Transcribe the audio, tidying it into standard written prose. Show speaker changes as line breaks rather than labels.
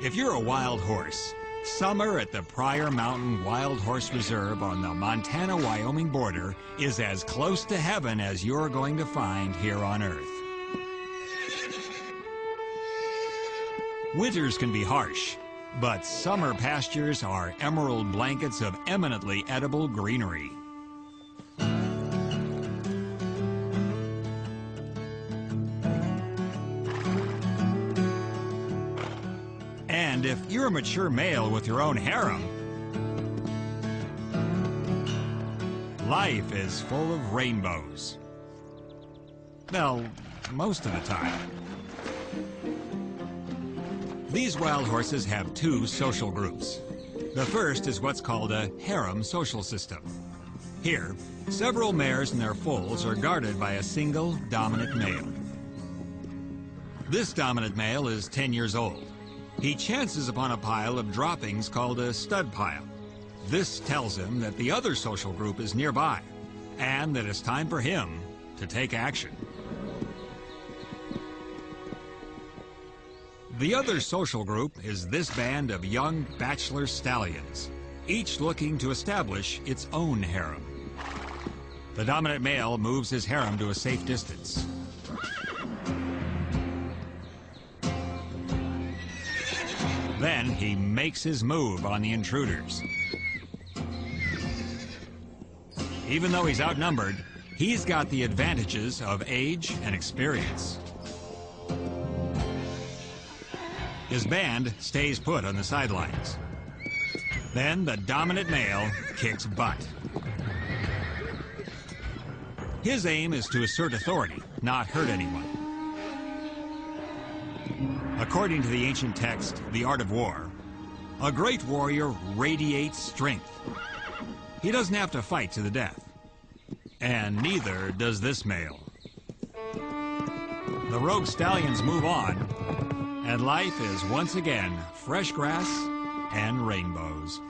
If you're a wild horse, summer at the Pryor Mountain Wild Horse Reserve on the Montana-Wyoming border is as close to heaven as you're going to find here on Earth. Winters can be harsh, but summer pastures are emerald blankets of eminently edible greenery. And if you're a mature male with your own harem, life is full of rainbows. Well, most of the time. These wild horses have two social groups. The first is what's called a harem social system. Here, several mares and their foals are guarded by a single dominant male. This dominant male is 10 years old. He chances upon a pile of droppings called a stud pile. This tells him that the other social group is nearby and that it's time for him to take action. The other social group is this band of young bachelor stallions, each looking to establish its own harem. The dominant male moves his harem to a safe distance. Then he makes his move on the intruders. Even though he's outnumbered, he's got the advantages of age and experience. His band stays put on the sidelines. Then the dominant male kicks butt. His aim is to assert authority, not hurt anyone. According to the ancient text, The Art of War, a great warrior radiates strength. He doesn't have to fight to the death. And neither does this male. The rogue stallions move on, and life is once again fresh grass and rainbows.